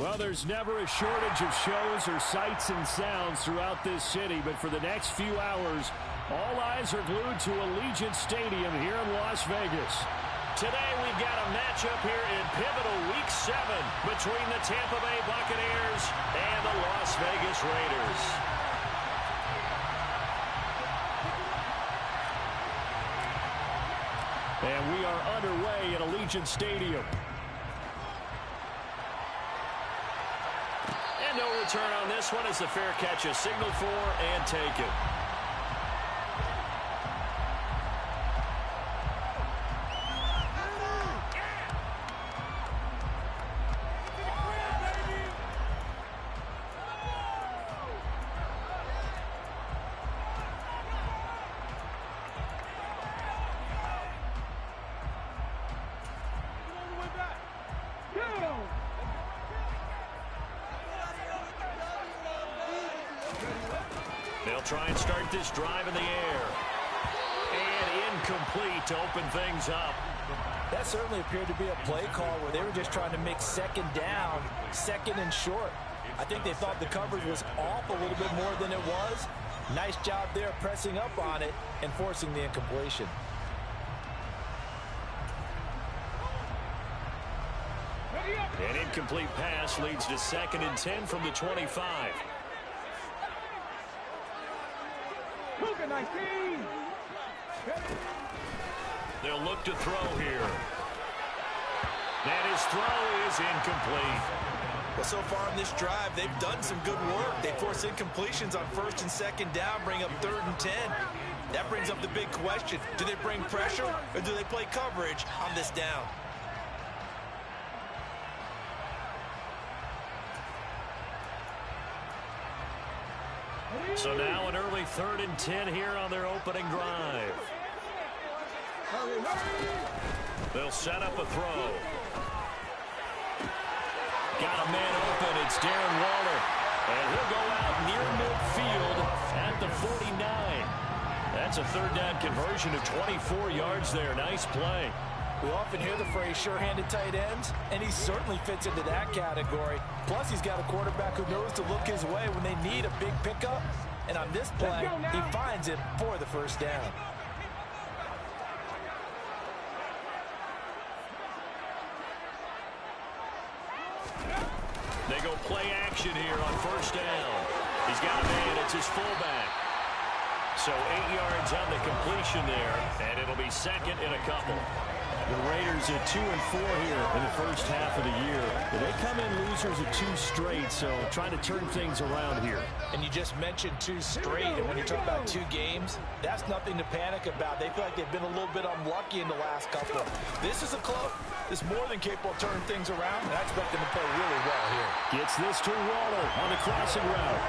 Well, there's never a shortage of shows or sights and sounds throughout this city, but for the next few hours, all eyes are glued to Allegiant Stadium here in Las Vegas. Today we've got a matchup here in pivotal Week 7 between the Tampa Bay Buccaneers and the Las Vegas Raiders. And we are underway at Allegiant Stadium. And no return on this one as the fair catch is signaled for and taken. They'll try and start this drive in the air. And incomplete to open things up. That certainly appeared to be a play call where they were just trying to make second down, second and short. I think they thought the coverage was off a little bit more than it was. Nice job there pressing up on it and forcing the incompletion. An incomplete pass leads to 2nd and 10 from the 25. They'll look to throw here. And his throw is incomplete. Well, so far in this drive, they've done some good work. They force incompletions on 1st and 2nd down, bring up 3rd and 10. That brings up the big question. Do they bring pressure or do they play coverage on this down? So now an early 3rd and 10 here on their opening drive. They'll set up a throw. Got a man open. It's Darren Waller. And he'll go out near midfield at the 49. That's a 3rd down conversion of 24 yards there. Nice play. We often hear the phrase sure-handed tight ends, and he certainly fits into that category. Plus, he's got a quarterback who knows to look his way when they need a big pickup. And on this play, he finds it for the 1st down. They go play action here on 1st down. He's got a man. It's his fullback. So 8 yards on the completion there, and it'll be 2nd and a couple. The Raiders at 2-4 here in the first half of the year. They come in losers of 2 straight, so trying to turn things around here. And you just mentioned 2 straight, and when you talk about 2 games, that's nothing to panic about. They feel like they've been a little bit unlucky in the last couple. This is a club that's more than capable of turning things around, and I expect them to play really well here. Gets this to Waller on the crossing route.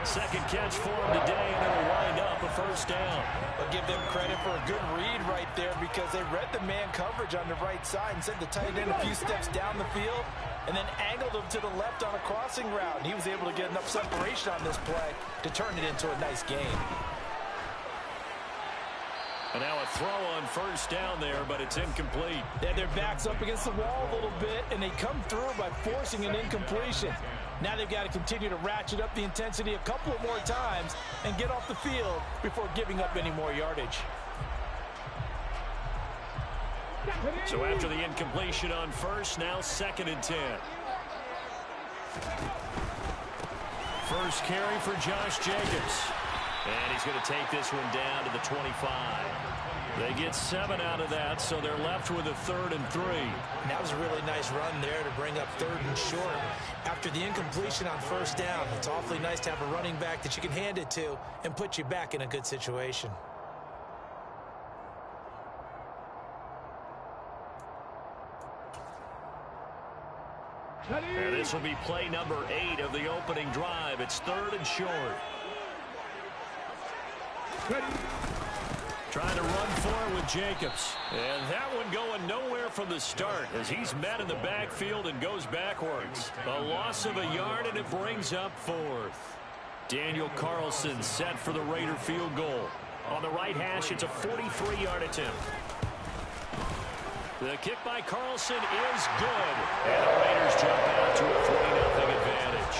2nd catch for him today, and it'll wind up a 1st down. I'll give them credit for a good read right there because they read the man coverage on the right side and sent the tight end a few steps down the field and then angled him to the left on a crossing route. And he was able to get enough separation on this play to turn it into a nice gain. And now a throw on 1st down there, but it's incomplete. Yeah, their back's up against the wall a little bit, and they come through by forcing an incompletion. Now they've got to continue to ratchet up the intensity a couple of more times and get off the field before giving up any more yardage. So after the incompletion on 1st, now 2nd and 10. First carry for Josh Jacobs. And he's going to take this one down to the 25. They get 7 out of that, so they're left with a 3rd and 3. And that was a really nice run there to bring up 3rd and short. After the incompletion on 1st down, it's awfully nice to have a running back that you can hand it to and put you back in a good situation. And this will be play number 8 of the opening drive. It's 3rd and short. Trying to run for it with Jacobs. And that one going nowhere from the start as he's met in the backfield and goes backwards. A loss of a yard, and it brings up 4th. Daniel Carlson set for the Raider field goal. On the right hash, it's a 43-yard attempt. The kick by Carlson is good. And the Raiders jump out to a 3-0 advantage.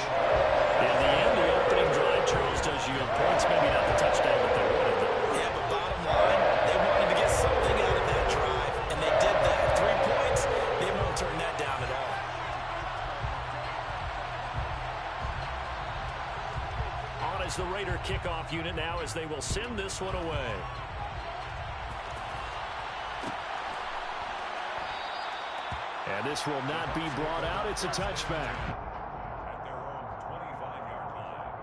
In the end, the opening drive, Charles, does yield points. Maybe not the touchdown that they wanted. Yeah, but bottom line, they wanted to get something out of that drive, and they did that. 3 points, they won't turn that down at all. On as the Raider kickoff unit now as they will send this one away. And this will not be brought out. It's a touchback. At their own 25-yard line.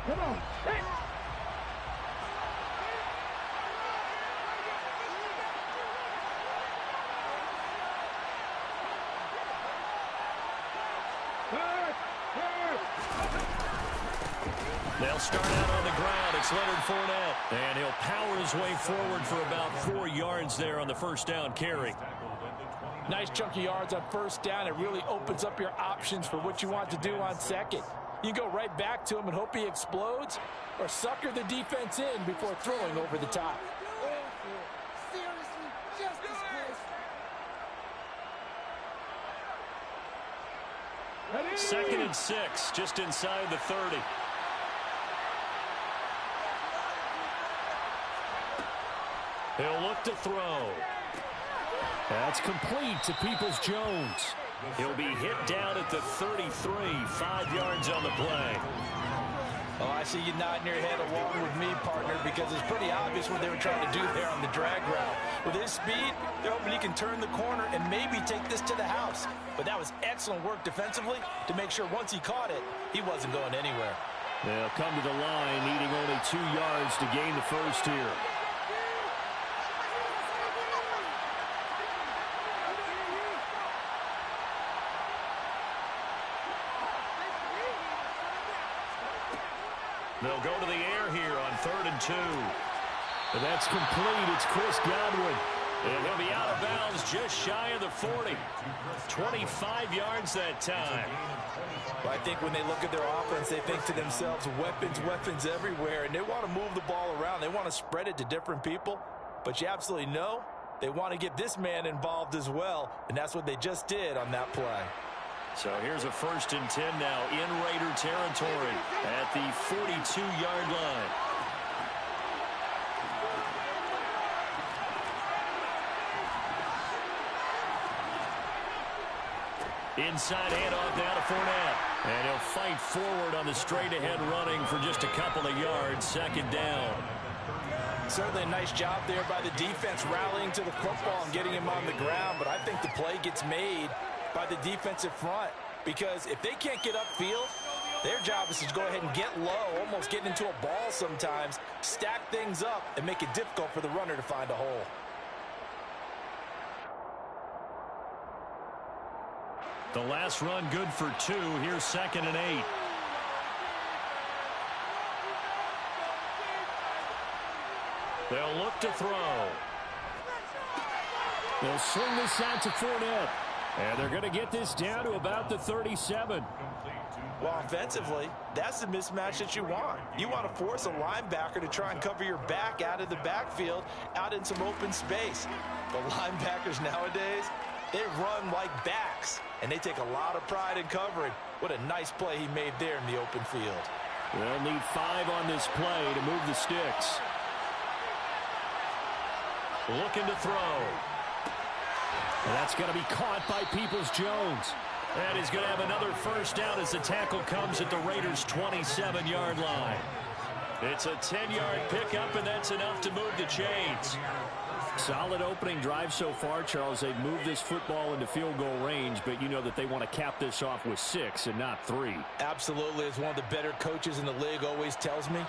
Come on. Hey. They'll start out on the ground. It's Leonard Fournette. And he'll power his way forward for about 4 yards there on the first down carry. Nice chunky yards on first down. It really opens up your options for what you want to do on second. You go right back to him and hope he explodes, or sucker the defense in before throwing over the top. Seriously, just this close. 2nd and 6, just inside the 30. He'll look to throw. That's complete to Peoples-Jones. He'll be hit down at the 33, 5 yards on the play. Oh, I see you nodding your head along with me, partner, because it's pretty obvious what they were trying to do there on the drag route. With his speed, they're hoping he can turn the corner and maybe take this to the house. But that was excellent work defensively to make sure once he caught it, he wasn't going anywhere. They'll come to the line, needing only 2 yards to gain the first here. They'll go to the air here on 3rd and 2. And that's complete. It's Chris Godwin. And he'll be out of bounds just shy of the 40. 25 yards that time. Well, I think when they look at their offense, they think to themselves, weapons everywhere, and they want to move the ball around. They want to spread it to different people. But you absolutely know they want to get this man involved as well, and that's what they just did on that play. So here's a 1st and 10 now in Raider territory at the 42-yard line. Inside handoff now to Fournette. And he'll fight forward on the straight-ahead running for just a couple of yards. 2nd down. Certainly a nice job there by the defense rallying to the football and getting him on the ground. But I think the play gets made by the defensive front, because if they can't get upfield, their job is to go ahead and get low, almost get into a ball sometimes, stack things up, and make it difficult for the runner to find a hole. The last run good for 2. Here's 2nd and 8. They'll look to throw. They'll swing this out to Fournette. And they're going to get this down to about the 37. Well, offensively, that's the mismatch that you want. You want to force a linebacker to try and cover your back out of the backfield, out in some open space. But linebackers nowadays, they run like backs, and they take a lot of pride in covering. What a nice play he made there in the open field. They'll need 5 on this play to move the sticks. Looking to throw. And that's going to be caught by Peoples-Jones. And he's going to have another first down as the tackle comes at the Raiders' 27-yard line. It's a 10-yard pickup, and that's enough to move the chains. Solid opening drive so far, Charles. They've moved this football into field goal range, but you know that they want to cap this off with 6 and not 3. Absolutely. As one of the better coaches in the league always tells me,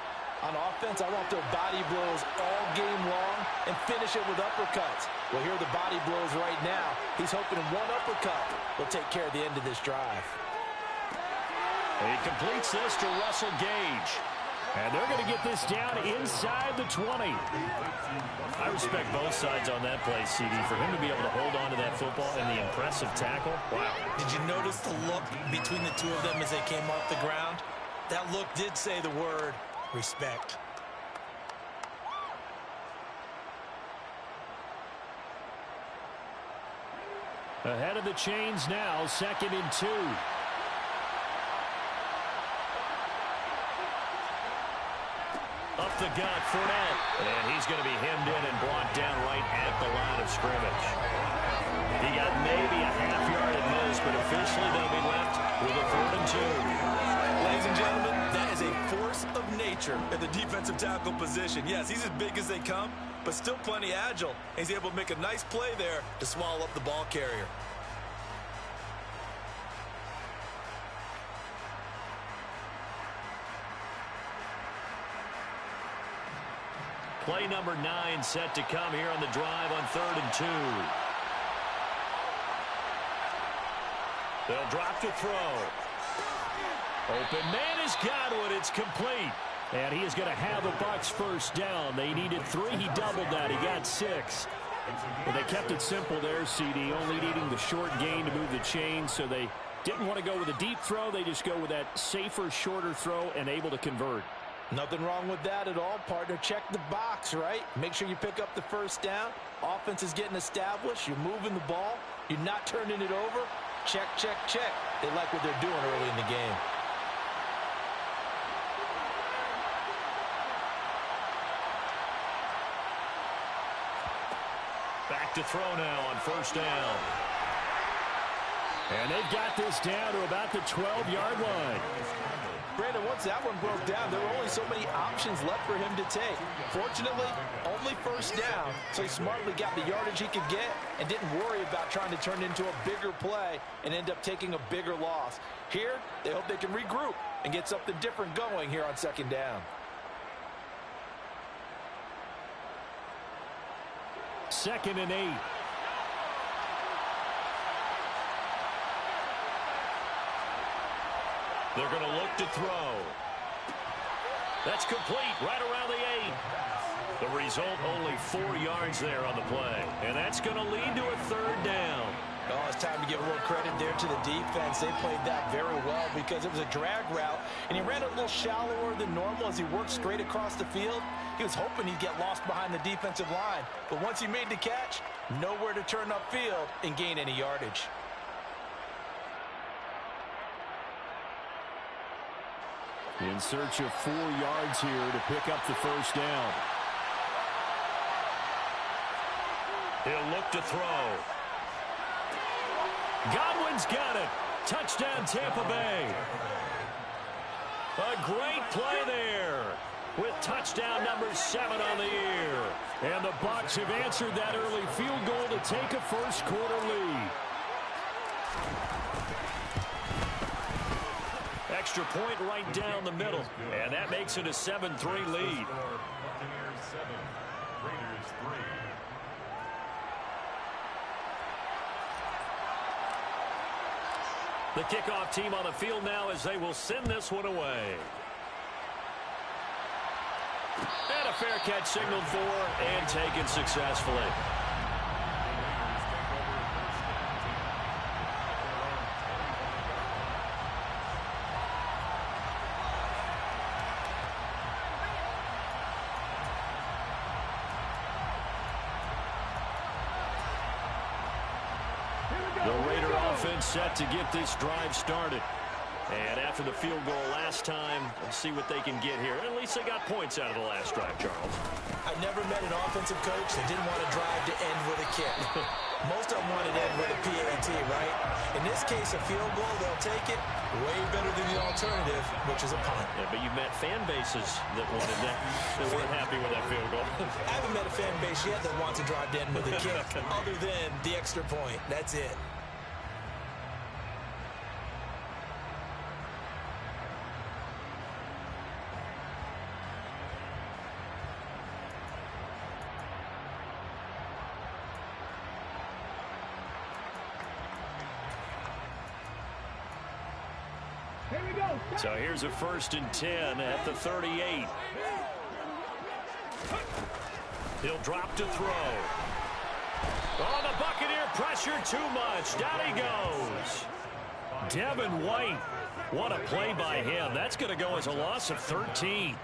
On offense, I want their body blows all game long and finish it with uppercuts. Well, here are the body blows right now. He's hoping one uppercut will take care of the end of this drive. He completes this to Russell Gage. And they're going to get this down inside the 20. I respect both sides on that play, CD. For him to be able to hold on to that football and the impressive tackle, wow. Did you notice the look between the two of them as they came off the ground? That look did say the word respect. Ahead of the chains now, 2nd and 2. Up the gut, Fournette. And he's going to be hemmed in and brought down right at the line of scrimmage. He got maybe a half yard at most, but officially they'll be left with a 4th and 2. Ladies and gentlemen, that is a force of nature at the defensive tackle position. Yes, he's as big as they come, but still plenty agile. He's able to make a nice play there to swallow up the ball carrier. Play number 9 set to come here on the drive on 3rd and 2. They'll drop to throw. Open man has got it. It's complete. And he is going to have the Bucs first down. They needed 3. He doubled that. He got 6. Well, they kept it simple there, CD, only needing the short gain to move the chains, so they didn't want to go with a deep throw. They just go with that safer, shorter throw and able to convert. Nothing wrong with that at all, partner. Check the box, right? Make sure you pick up the first down. Offense is getting established. You're moving the ball. You're not turning it over. Check, check, check. They like what they're doing early in the game. Back to throw now on 1st down. And they've got this down to about the 12-yard line. Brandon, once that one broke down, there were only so many options left for him to take. Fortunately, only 1st down, so he smartly got the yardage he could get and didn't worry about trying to turn it into a bigger play and end up taking a bigger loss. Here, they hope they can regroup and get something different going here on 2nd down. 2nd and 8. They're going to look to throw. That's complete right around the 8. The result, only 4 yards there on the play. And that's going to lead to a 3rd down. Oh, it's time to give a little credit there to the defense. They played that very well because it was a drag route, and he ran a little shallower than normal as he worked straight across the field. He was hoping he'd get lost behind the defensive line, but once he made the catch, nowhere to turn upfield and gain any yardage. In search of 4 yards here to pick up the first down. He'll look to throw. Godwin's got it. Touchdown, Tampa Bay. A great play there with touchdown number 7 on the year. And the Bucs have answered that early field goal to take a first quarter lead. Extra point right down the middle. And that makes it a 7-3 lead. Buccaneers 7, Raiders 3. The kickoff team on the field now as they will send this one away. And a fair catch signaled for and taken successfully. The Raider offense set to get this drive started. And after the field goal last time, let's see what they can get here. At least they got points out of the last drive, Charles. I've never met an offensive coach that didn't want to drive to end with a kick. Most of them want to end with a PAT, right? In this case, a field goal, they'll take it. Way better than the alternative, which is a punt. Yeah, but you've met fan bases that wanted that, that weren't happy with that field goal. I haven't met a fan base yet that wants to drive to end with a kick other than the extra point. That's it. Here we go. So here's a 1st and 10 at the 38. He'll drop to throw. Oh, the Buccaneer pressure too much. Down he goes. Devin White. What a play by him. That's going to go as a loss of 13.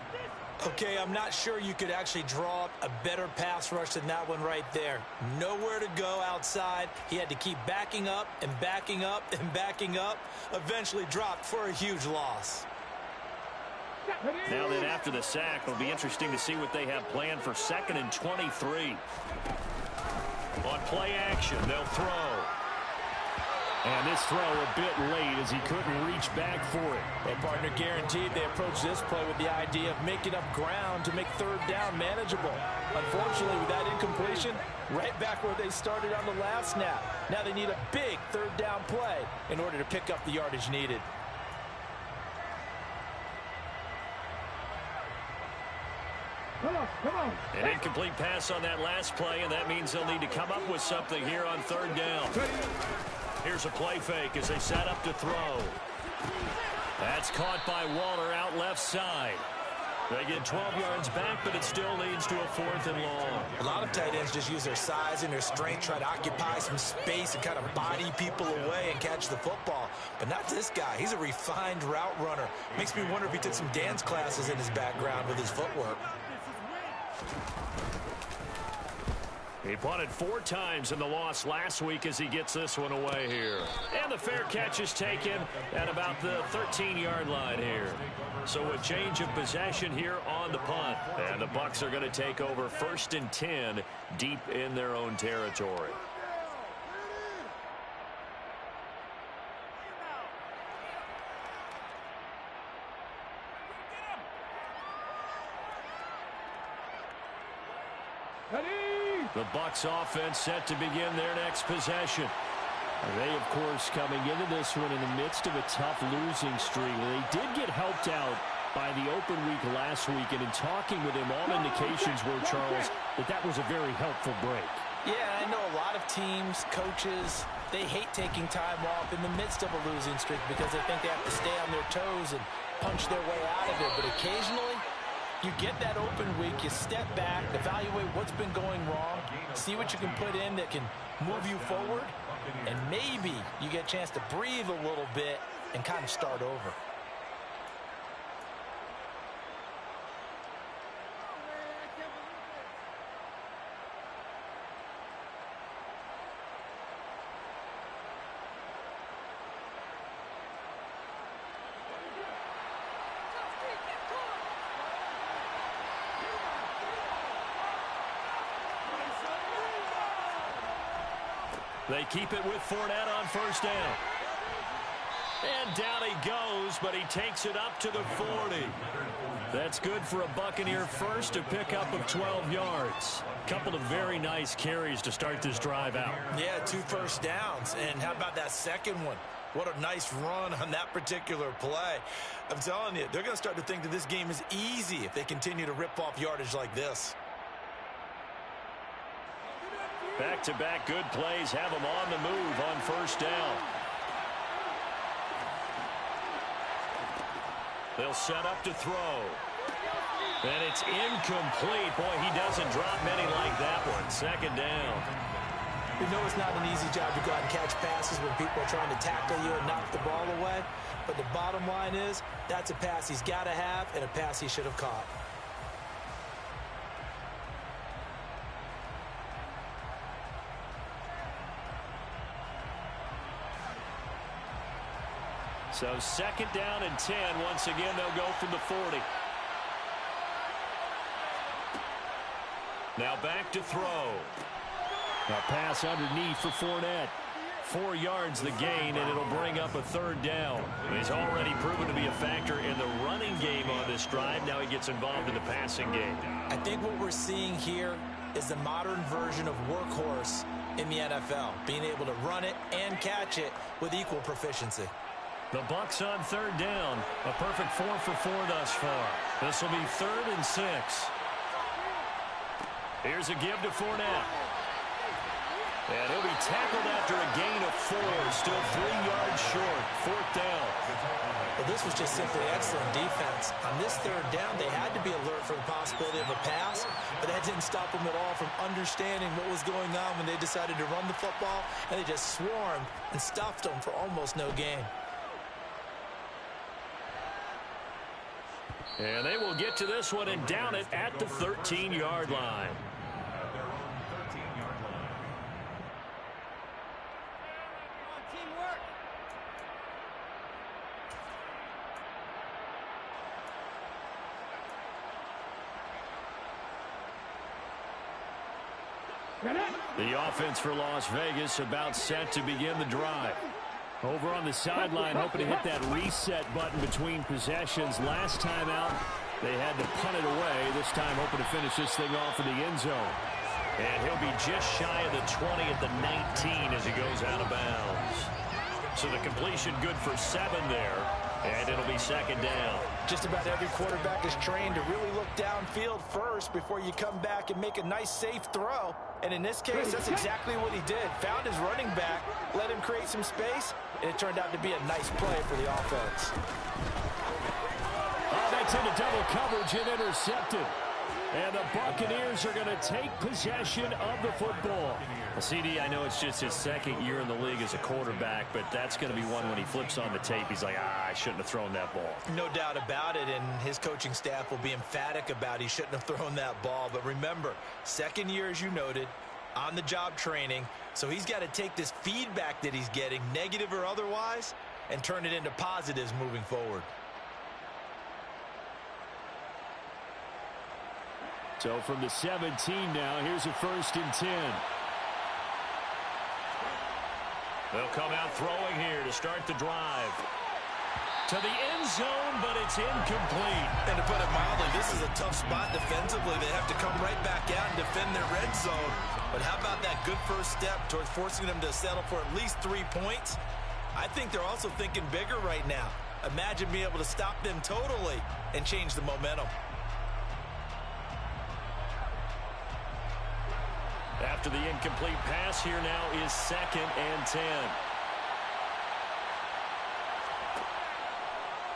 Okay, I'm not sure you could actually draw up a better pass rush than that one right there. Nowhere to go outside. He had to keep backing up and backing up and backing up. Eventually dropped for a huge loss. Now then, after the sack, it'll be interesting to see what they have planned for 2nd and 23. On play action, they'll throw. And this throw a bit late as he couldn't reach back for it. Well, partner, guaranteed they approach this play with the idea of making up ground to make 3rd down manageable. Unfortunately, with that incompletion, right back where they started on the last snap. Now they need a big 3rd down play in order to pick up the yardage needed. Come on. An incomplete pass on that last play, and that means they'll need to come up with something here on 3rd down. Here's a play fake as they set up to throw. That's caught by Waller out left side. They get 12 yards back, but it still leads to a 4th and long. A lot of tight ends just use their size and their strength, try to occupy some space and kind of body people away and catch the football. But not this guy. He's a refined route runner. Makes me wonder if he took some dance classes in his background with his footwork. He punted 4 times in the loss last week as he gets this one away here. And the fair catch is taken at about the 13-yard line here. So a change of possession here on the punt. And the Bucs are going to take over 1st and 10 deep in their own territory. The Bucs offense set to begin their next possession. They, of course, coming into this one in the midst of a tough losing streak. They did get helped out by the open week last week, and in talking with him, all indications were, Charles, that was a very helpful break. Yeah, I know a lot of teams, coaches, they hate taking time off in the midst of a losing streak because they think they have to stay on their toes and punch their way out of it. But occasionally, you get that open week, you step back, evaluate what's been going wrong, see what you can put in that can move you forward, and maybe you get a chance to breathe a little bit and kind of start over. They keep it with Fournette on 1st down. And down he goes, but he takes it up to the 40. That's good for a Buccaneer first, a pickup of 12 yards. Couple of very nice carries to start this drive out. Yeah, 2 first downs. And how about that second one? What a nice run on that particular play. I'm telling you, they're going to start to think that this game is easy if they continue to rip off yardage like this. Back-to-back good plays have them on the move on 1st down. They'll set up to throw. And it's incomplete. Boy, he doesn't drop many like that one. 2nd down. You know it's not an easy job to go out and catch passes when people are trying to tackle you and knock the ball away. But the bottom line is, that's a pass he's got to have and a pass he should have caught. So 2nd down and 10. Once again, they'll go from the 40. Now back to throw. A pass underneath for Fournette. 4 yards the gain, and it'll bring up a 3rd down. He's already proven to be a factor in the running game on this drive. Now he gets involved in the passing game. I think what we're seeing here is the modern version of workhorse in the NFL, being able to run it and catch it with equal proficiency. The Bucs on 3rd down. A perfect 4 for 4 thus far. This will be 3rd and 6. Here's a give to Fournette. And he'll be tackled after a gain of 4, still 3 yards short, 4th down. Well, this was just simply excellent defense. On this 3rd down, they had to be alert for the possibility of a pass, but that didn't stop them at all from understanding what was going on when they decided to run the football, and they just swarmed and stuffed them for almost no gain. And they will get to this one and down it at the 13-yard line. The offense for Las Vegas about set to begin the drive. Over on the sideline, hoping to hit that reset button between possessions. Last time out, they had to punt it away. This time, hoping to finish this thing off in the end zone. And he'll be just shy of the 20 at the 19 as he goes out of bounds. So the completion good for 7 there, and it'll be 2nd down. Just about every quarterback is trained to really look downfield first before you come back and make a nice, safe throw. And in this case, that's exactly what he did. Found his running back, let him create some space, and it turned out to be a nice play for the offense. Oh, that's into double coverage and intercepted. And the Buccaneers are going to take possession of the football. Well, CD, I know it's just his 2nd year in the league as a quarterback, but that's going to be one when he flips on the tape. He's like, I shouldn't have thrown that ball. No doubt about it, and his coaching staff will be emphatic about he shouldn't have thrown that ball. But remember, 2nd year, as you noted, on-the-job training, so he's got to take this feedback that he's getting, negative or otherwise, and turn it into positives moving forward. So from the 17 now, here's a 1st and 10. They'll come out throwing here to start the drive. To the end zone, but it's incomplete. And to put it mildly, this is a tough spot defensively. They have to come right back out and defend their red zone. But how about that good first step towards forcing them to settle for at least 3 points? I think they're also thinking bigger right now. Imagine being able to stop them totally and change the momentum. After the incomplete pass, here now is 2nd and 10.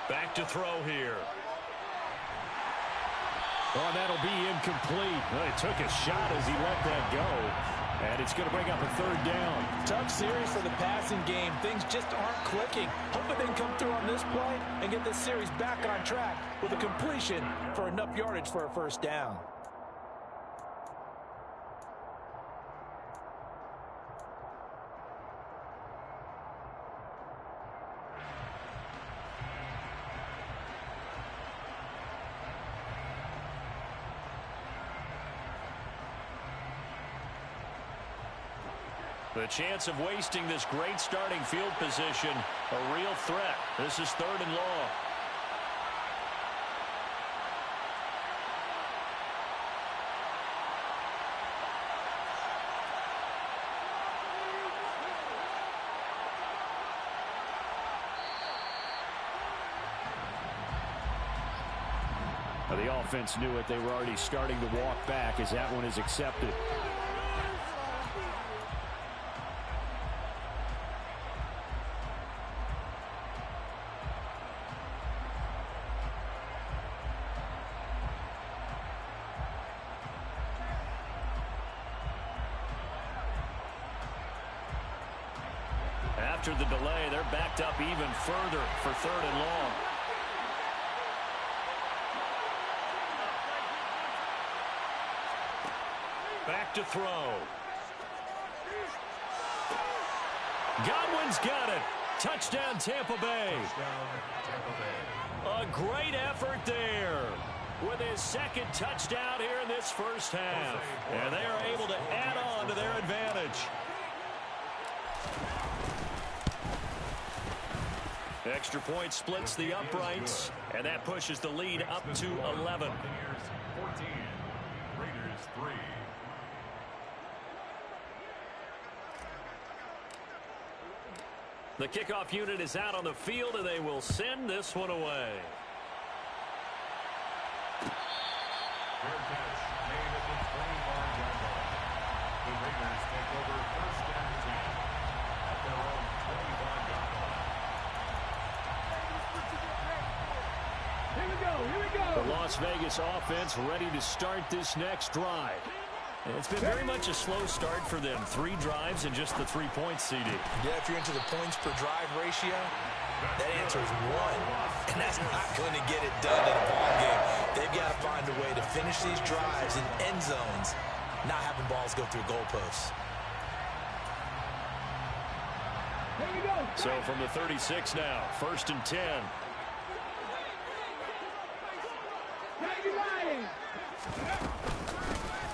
Back to throw here. Oh, that'll be incomplete. Well, he took a shot as he let that go. And it's going to bring up a 3rd down. Tough series for the passing game. Things just aren't clicking. Hoping they can come through on this play and get this series back on track with a completion for enough yardage for a 1st down. The chance of wasting this great starting field position, a real threat. This is 3rd and long. Now, the offense knew it. They were already starting to walk back as that one is accepted. After the delay, they're backed up even further for 3rd and long. Back to throw. Godwin's got it. Touchdown, Tampa Bay. A great effort there with his 2nd touchdown here in this 1st half. And they are able to add on to their advantage. Extra point splits the uprights, and that pushes the lead up to 11. 14, Raiders 3. The kickoff unit is out on the field, and they will send this one away. Fair catch made at the 25-yard line. The Raiders take over first and 10 at their own 25-yard line. Here we go, here we go. The Las Vegas offense ready to start this next drive. And it's been very much a slow start for them. 3 drives and just the 3 points, CD. Yeah, if you're into the points per drive ratio, that answer is 1. And that's not going to get it done in a ball game. They've got to find a way to finish these drives in end zones, not having balls go through goalposts. Here we go. So from the 36 now, 1st and 10.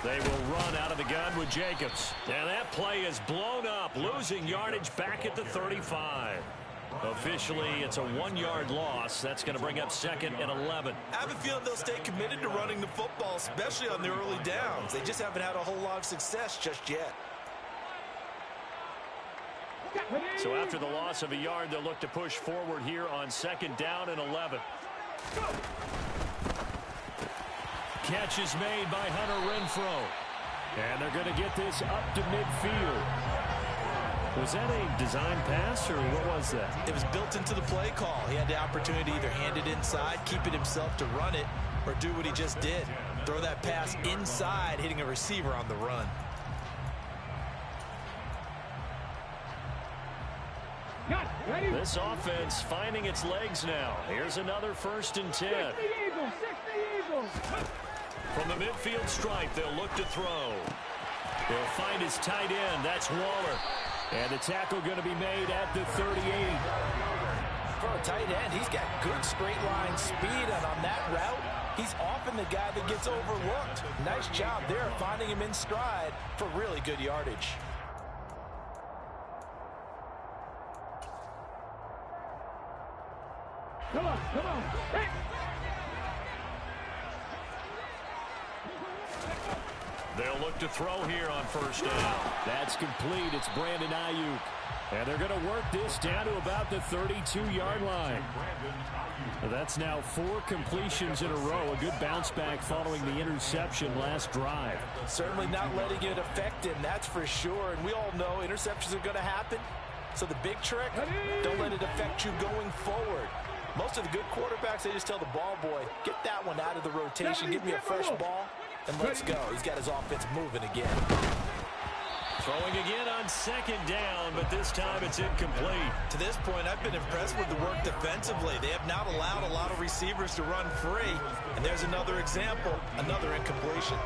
They will run out of the gun with Jacobs. And that play is blown up, losing yardage back at the 35. Officially, it's a 1-yard loss. That's going to bring up 2nd and 11. I have a feeling they'll stay committed to running the football, especially on the early downs. They just haven't had a whole lot of success just yet. So after the loss of a yard, they'll look to push forward here on 2nd down and 11. Catch is made by Hunter Renfrow. And they're going to get this up to midfield. Was that a design pass, or what was that? It was built into the play call. He had the opportunity to either hand it inside, keep it himself to run it, or do what he just did. Throw that pass inside, hitting a receiver on the run. This offense finding its legs now. Here's another 1st and 10. 60 Eagles. From the midfield stripe, they'll look to throw. They'll find his tight end. That's Waller. And the tackle going to be made at the 38. For a tight end, he's got good straight line speed, and on that route, he's often the guy that gets overlooked. Nice job there finding him in stride for really good yardage. Come on. Hey. They'll look to throw here on 1st down. That's complete. It's Brandon Ayuk. And they're going to work this down to about the 32-yard line. That's now 4 completions in a row. A good bounce back following the interception last drive. Certainly not letting it affect him, that's for sure. And we all know interceptions are going to happen. So the big trick, don't let it affect you going forward. Most of the good quarterbacks, they just tell the ball boy, get that one out of the rotation, give me a fresh ball, and let's go. He's got his offense moving again. Throwing again on 2nd down, but this time it's incomplete. To this point, I've been impressed with the work defensively. They have not allowed a lot of receivers to run free. And there's another example, another incompletion.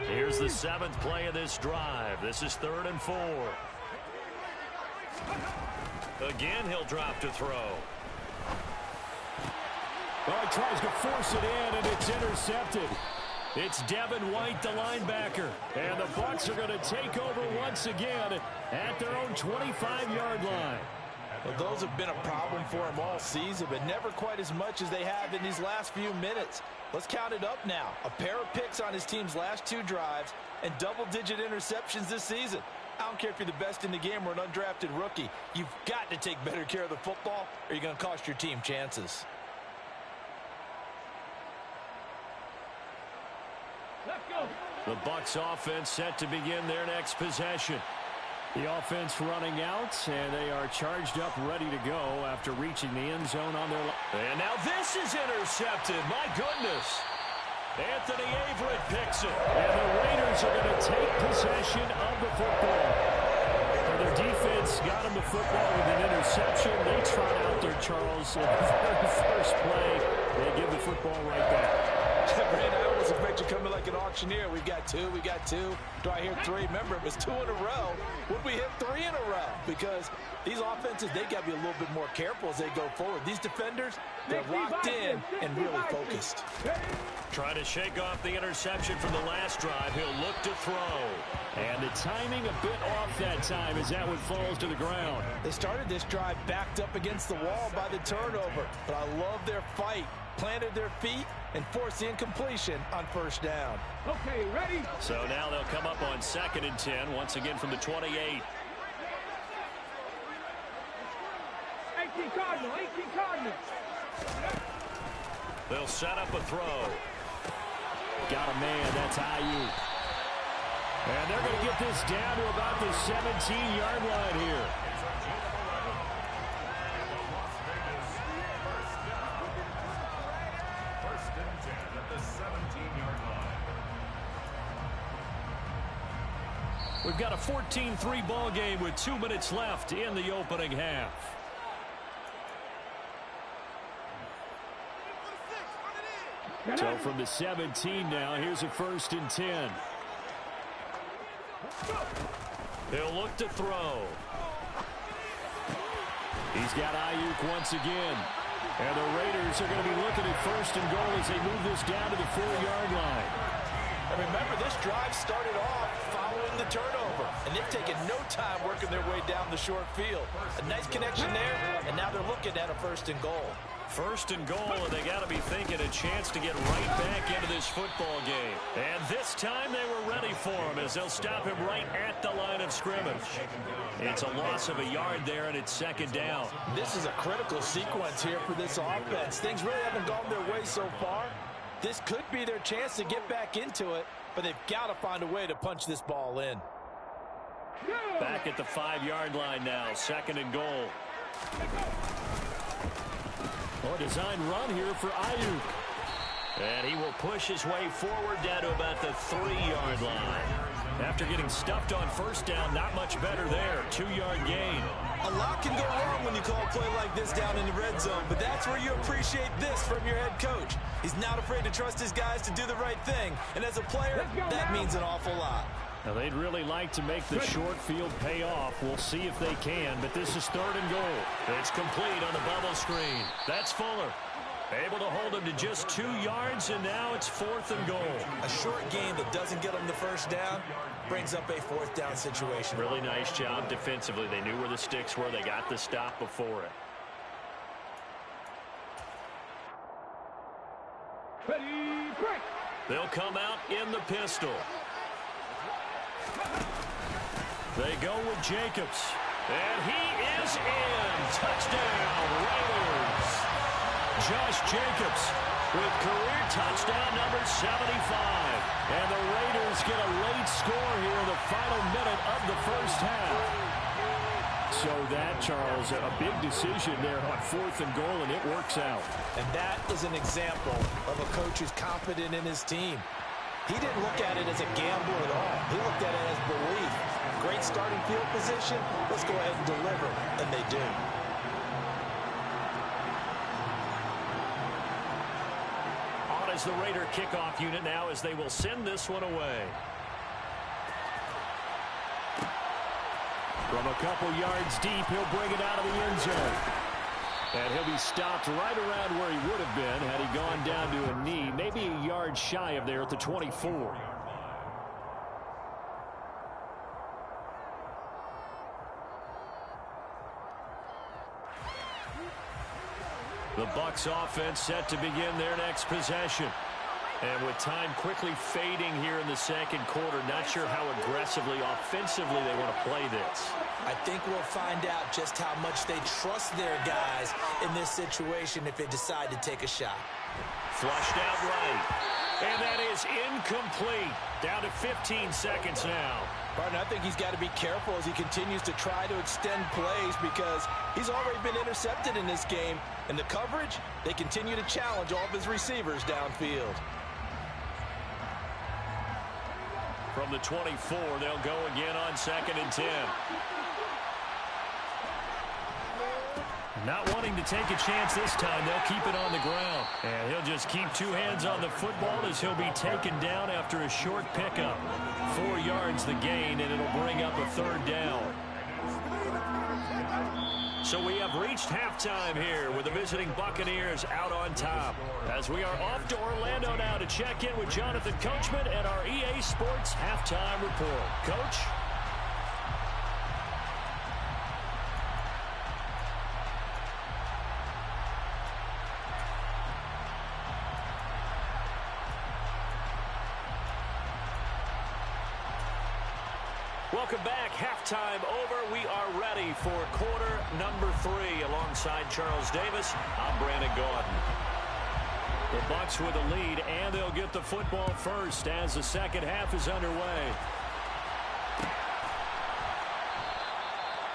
Here's the 7th play of this drive. This is 3rd and 4. Again, he'll drop to throw. Oh, he tries to force it in, and it's intercepted. It's Devin White, the linebacker. And the Bucs are going to take over once again at their own 25-yard line. Well, those have been a problem for him all season, but never quite as much as they have in these last few minutes. Let's count it up now. A pair of picks on his team's last 2 drives and double-digit interceptions this season. I don't care if you're the best in the game or an undrafted rookie. You've got to take better care of the football or you're going to cost your team chances. Let's go. The Bucs offense set to begin their next possession. The offense running out, and they are charged up, ready to go after reaching the end zone on their line. And now this is intercepted. My goodness. Anthony Averett picks it. And the Raiders are going to take possession of the football. And their defense got them the football with an interception. They trot out there, Charles, in the very first play. They give the football right back. Brandon, I always expect you coming like an auctioneer. We got 2. Do I hear 3? Remember, it was 2 in a row. Would we hit 3 in a row? Because these offenses, they got to be a little bit more careful as they go forward. These defenders, they're locked in and really focused. Trying to shake off the interception from the last drive. He'll look to throw. And the timing a bit off that time as that one falls to the ground. They started this drive backed up against the wall by the turnover, but I love their fight planted their feet, and forced the incompletion on first down. Okay, ready? So now they'll come up on 2nd and 10, once again from the 28. 18 Cardinal, 18 Cardinal. They'll set up a throw. Got a man, that's Ayuk. And they're going to get this down to about the 17-yard line here. First and 10 at the 17-yard line. We've got a 14-3 ball game with 2 minutes left in the opening half. So from the 17 now, here's a 1st and 10. He'll look to throw. He's got Ayuk once again. And the Raiders are going to be looking at 1st and goal as they move this down to the 4-yard line. And remember, this drive started off following the turnover, and they've taken no time working their way down the short field. A nice connection there, and now they're looking at a 1st and goal. 1st and goal, and they got to be thinking a chance to get right back into this football game. And this time they were ready for him as they'll stop him right at the line of scrimmage. It's a loss of a yard there, and it's 2nd down. This is a critical sequence here for this offense. Things really haven't gone their way so far. This could be their chance to get back into it, but they've got to find a way to punch this ball in. Back at the 5-yard line now, 2nd and goal. Oh, a design run here for Ayuk. And he will push his way forward down to about the 3-yard line. After getting stuffed on 1st down, not much better there. 2-yard gain. A lot can go wrong when you call a play like this down in the red zone, but that's where you appreciate this from your head coach. He's not afraid to trust his guys to do the right thing, and as a player, that means an awful lot. Now, they'd really like to make the short field pay off. We'll see if they can, but this is 3rd and goal. It's complete on the bubble screen. That's Fuller. Able to hold him to just 2 yards, and now it's 4th and goal. A short game that doesn't get them the 1st down brings up a 4th down situation. Really nice job defensively. They knew where the sticks were. They got the stop before it. Ready, break. They'll come out in the pistol. They go with Jacobs. And he is in. Touchdown, Raiders. Josh Jacobs with career touchdown number 75. And the Raiders get a late score here in the final minute of the 1st half. So that, Charles, a big decision there on 4th and goal, and it works out. And that is an example of a coach who's confident in his team. He didn't look at it as a gamble at all. He looked at it as belief. Great starting field position. Let's go ahead and deliver. And they do. On as the Raider kickoff unit now as they will send this one away. From a couple yards deep, he'll bring it out of the end zone. And he'll be stopped right around where he would have been had he gone down to a knee, maybe a yard shy of there at the 24. The Bucs offense set to begin their next possession. And with time quickly fading here in the 2nd quarter, not sure how aggressively, offensively they want to play this. I think we'll find out just how much they trust their guys in this situation if they decide to take a shot. Flushed out right. And that is incomplete. Down to 15 seconds now. Partner, I think he's got to be careful as he continues to try to extend plays because he's already been intercepted in this game. And the coverage, they continue to challenge all of his receivers downfield. From the 24, they'll go again on 2nd and 10. Not wanting to take a chance this time, they'll keep it on the ground. And he'll just keep 2 hands on the football as he'll be taken down after a short pickup. 4 yards the gain, and it'll bring up a 3rd down. So we have reached halftime here with the visiting Buccaneers out on top. As we are off to Orlando now to check in with Jonathan Coachman and our EA Sports Halftime Report. Coach? Welcome back. Halftime over. We are ready for quarter number 3. Alongside Charles Davis, I'm Brandon Gaudin. The Bucks with a lead, and they'll get the football first as the second half is underway.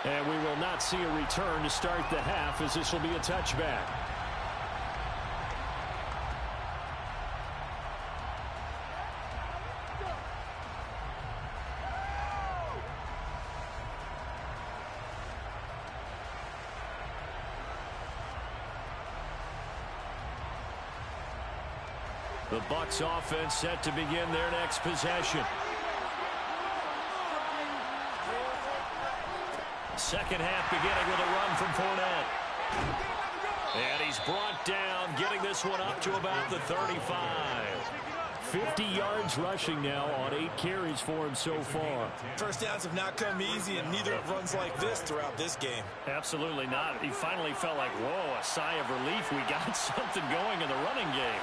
And we will not see a return to start the half, as this will be a touchback. The Bucks offense set to begin their next possession. Second half beginning with a run from Fournette. And he's brought down, getting this one up to about the 35. 50 yards rushing now on 8 carries for him so far. First downs have not come easy, and neither have runs like this throughout this game. Absolutely not. He finally felt like, whoa, a sigh of relief. We got something going in the running game.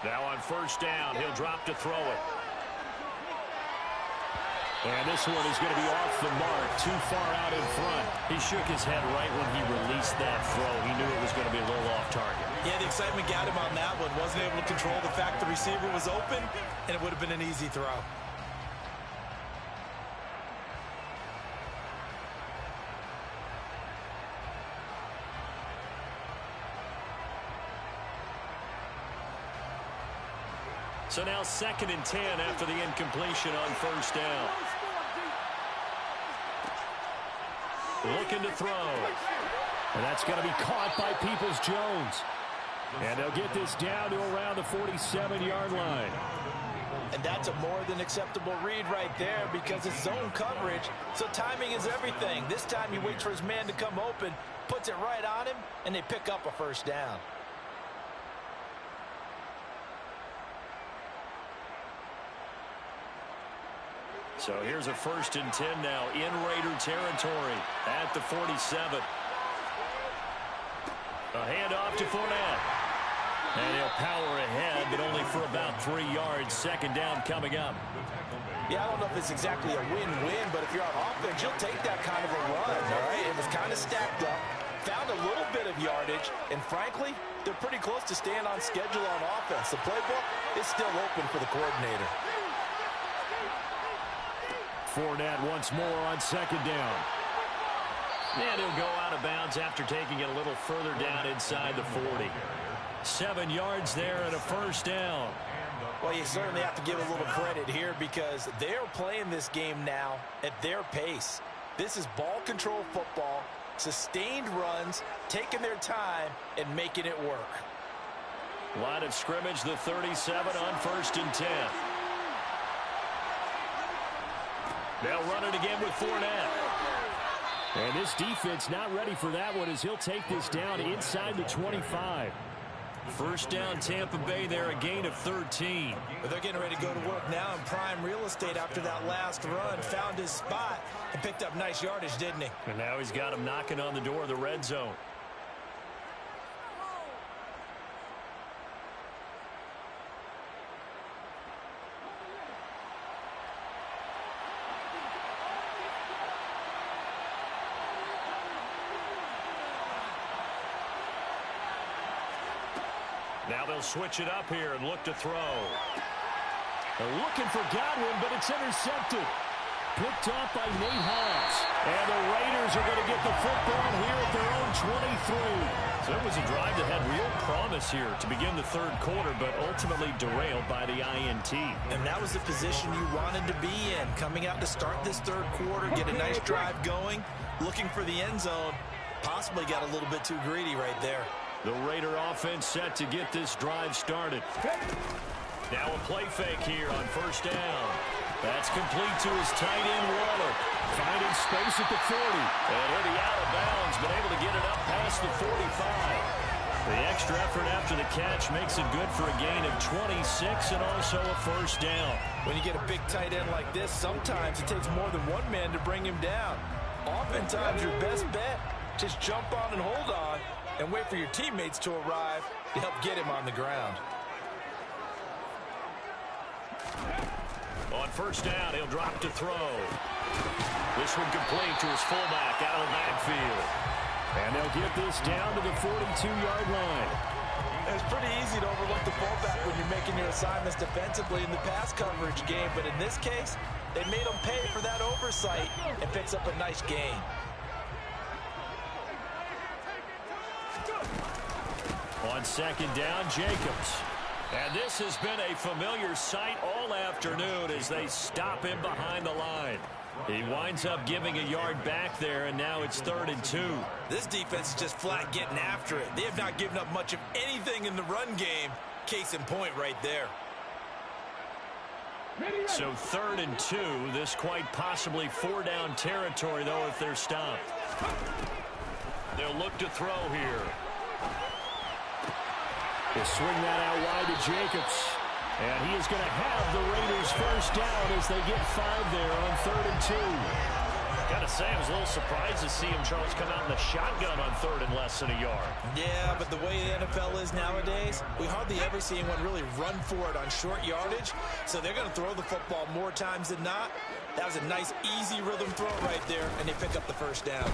Now on first down, he'll drop to throw it. And this one is going to be off the mark, too far out in front. He shook his head right when he released that throw. He knew it was going to be a little off target. Yeah, the excitement got him on that one. Wasn't able to control the fact the receiver was open, and it would have been an easy throw. So now 2nd and 10 after the incompletion on first down. Looking to throw. And that's going to be caught by Peoples-Jones. And they'll get this down to around the 47-yard line. And that's a more than acceptable read right there because it's zone coverage, so timing is everything. This time he waits for his man to come open, puts it right on him, and they pick up a first down. So here's a 1st and 10 now in Raider territory at the 47. A handoff to Fournette. And he'll power ahead, but only for about 3 yards. 2nd down coming up. Yeah, I don't know if it's exactly a win-win, but if you're on offense, you'll take that kind of a run, all right? It was kind of stacked up, found a little bit of yardage, and frankly, they're pretty close to staying on schedule on offense. The playbook is still open for the coordinator. Fournette once more on 2nd down. And he'll go out of bounds after taking it a little further down inside the 40. 7 yards there and a first down. Well, you certainly have to give a little credit here because they're playing this game now at their pace. This is ball control football, sustained runs, taking their time, and making it work. Line of scrimmage, the 37 on 1st and 10. They'll run it again with Fournette. And this defense not ready for that one as he'll take this down inside the 25. First down, Tampa Bay there, a gain of 13. But they're getting ready to go to work now in prime real estate after that last run. Found his spot and picked up nice yardage, didn't he? And now he's got him knocking on the door of the red zone. Now they'll switch it up here and look to throw. They're looking for Godwin, but it's intercepted. Picked off by Nate Hobbs. And the Raiders are going to get the football here at their own 23. So it was a drive that had real promise here to begin the 3rd quarter, but ultimately derailed by the INT. And that was the position you wanted to be in. Coming out to start this 3rd quarter, get a nice drive going, looking for the end zone. Possibly got a little bit too greedy right there. The Raider offense set to get this drive started. Now a play fake here on first down. That's complete to his tight end, Waller. Finding space at the 40. And he'll be out of bounds, but able to get it up past the 45. The extra effort after the catch makes it good for a gain of 26 and also a first down. When you get a big tight end like this, sometimes it takes more than one man to bring him down. Oftentimes, your best bet, just jump on and hold on and wait for your teammates to arrive to help get him on the ground. On first down, he'll drop to throw. This one complete to his fullback out of the backfield. And they'll get this down to the 42-yard line. It's pretty easy to overlook the fullback when you're making your assignments defensively in the pass coverage game, but in this case, they made him pay for that oversight and picks up a nice gain. On second down, Jacobs. And this has been a familiar sight all afternoon as they stop him behind the line. He winds up giving a yard back there, and now it's 3rd and 2. This defense is just flat getting after it. They have not given up much of anything in the run game. Case in point right there. So 3rd and 2. This quite possibly 4-down territory, though, if they're stopped. They'll look to throw here. They'll swing that out wide to Jacobs. And he is going to have the Raiders first down as they get 5 there on 3rd and 2. Gotta say, I was a little surprised to see him, Charles, come out in the shotgun on 3rd and less than a yard. Yeah, but the way the NFL is nowadays, we hardly ever see anyone really run for it on short yardage. So they're going to throw the football more times than not. That was a nice, easy rhythm throw right there, and they pick up the first down.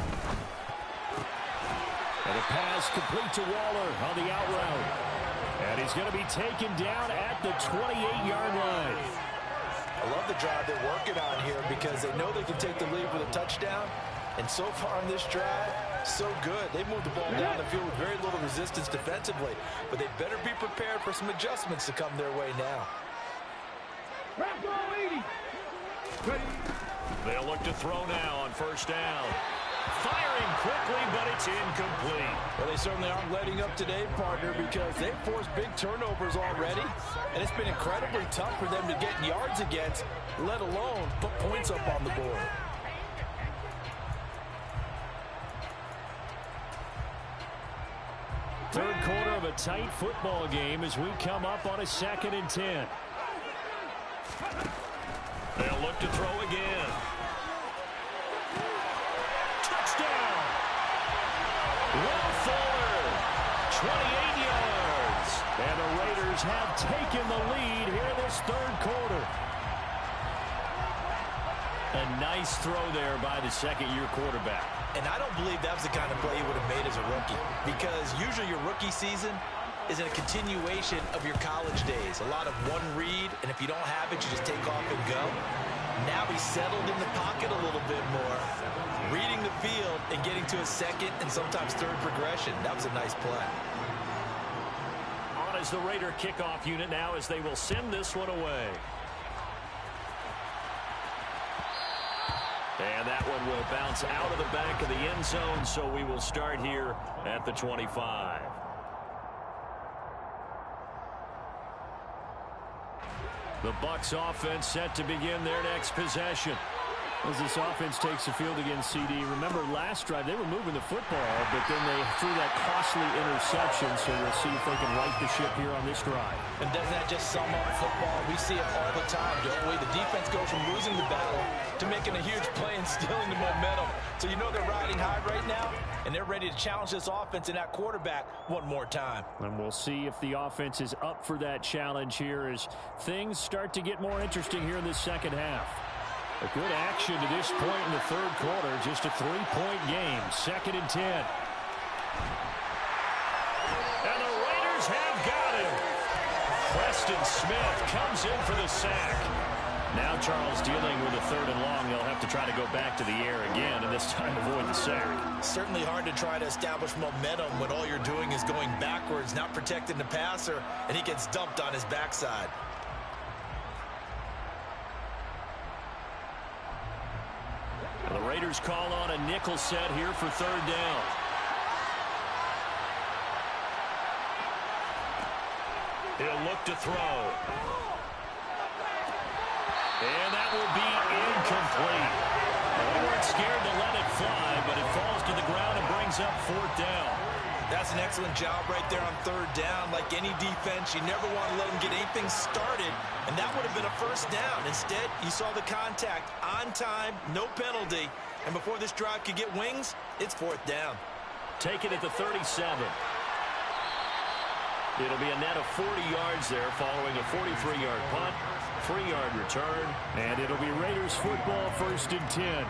And a pass complete to Waller on the out route. And he's going to be taken down at the 28-yard line. I love the drive they're working on here because they know they can take the lead with a touchdown. And so far on this drive, so good. They moved the ball down the field with very little resistance defensively. But they better be prepared for some adjustments to come their way now. They'll look to throw now on first down. Firing quickly, but it's incomplete. Well, they certainly aren't letting up today, partner, because they've forced big turnovers already, and it's been incredibly tough for them to get yards against, let alone put points up on the board. Third quarter of a tight football game as we come up on a 2nd and 10. They'll look to throw again. Touchdown! Will Fuller, 28 yards. And the Raiders have taken the lead here in this 3rd quarter. A nice throw there by the second-year quarterback. And I don't believe that was the kind of play he would have made as a rookie, because usually your rookie season is a continuation of your college days. A lot of one read, and if you don't have it, you just take off and go. Now he's settled in the pocket a little bit more, reading the field and getting to a second and sometimes third progression. That was a nice play. On is the Raider kickoff unit now as they will send this one away. And that one will bounce out of the back of the end zone, so we will start here at the 25. The Bucs offense set to begin their next possession. As this offense takes the field against CD. Remember last drive they were moving the football, but then they threw that costly interception, so we'll see if they can right the ship here on this drive. And doesn't that just sum up football? We see it all the time, don't we? The defense goes from losing the battle to making a huge play and stealing the momentum. So you know they're riding high right now, and they're ready to challenge this offense and that quarterback one more time. And we'll see if the offense is up for that challenge here as things start to get more interesting here in this second half. A good action to this point in the 3rd quarter. Just a 3-point game. 2nd and 10. And the Raiders have got him. Preston Smith comes in for the sack. Now Charles dealing with a 3rd and long. They'll have to try to go back to the air again, and this time avoid the sack. Certainly hard to try to establish momentum when all you're doing is going backwards, not protecting the passer, and he gets dumped on his backside. The Raiders call on a nickel set here for 3rd down. He'll look to throw. And that will be incomplete. They weren't scared to let it fly, but it falls to the ground and brings up 4th down. That's an excellent job right there on 3rd down. Like any defense, you never want to let them get anything started, and that would have been a 1st down. Instead, you saw the contact on time, no penalty, And before this drive could get wings, it's 4th down. Take it at the 37. It'll be a net of 40 yards there following a 43-yard punt, 3-yard return. And it'll be Raiders football, 1st and 10.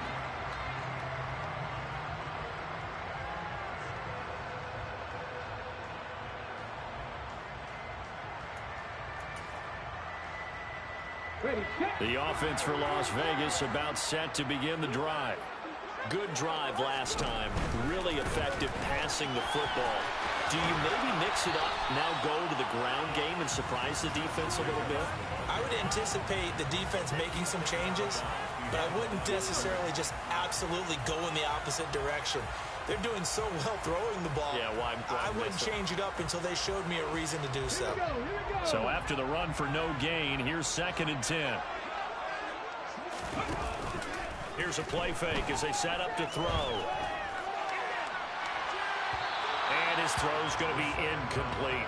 The offense for Las Vegas about set to begin the drive. Good drive last time. Really effective passing the football. Do you maybe mix it up, now go to the ground game and surprise the defense a little bit? I would anticipate the defense making some changes, but I wouldn't necessarily just absolutely go in the opposite direction. They're doing so well throwing the ball. Yeah, why I wouldn't change it up until they showed me a reason to do so. So after the run for no gain, here's 2nd and 10. Here's a play fake as they set up to throw. And his throw's going to be incomplete.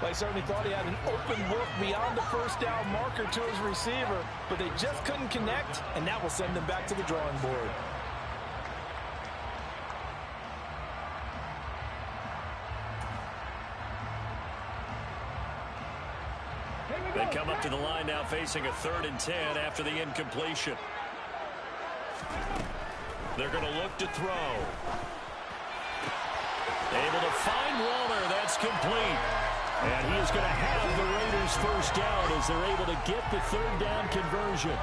Well, he certainly thought he had an open look beyond the 1st down marker to his receiver, but they just couldn't connect, and that will send them back to the drawing board. They come up to the line now facing a 3rd and 10 after the incompletion. They're going to look to throw. Able to find Waller. That's complete. And he is going to have the Raiders 1st down as they're able to get the 3rd down conversion.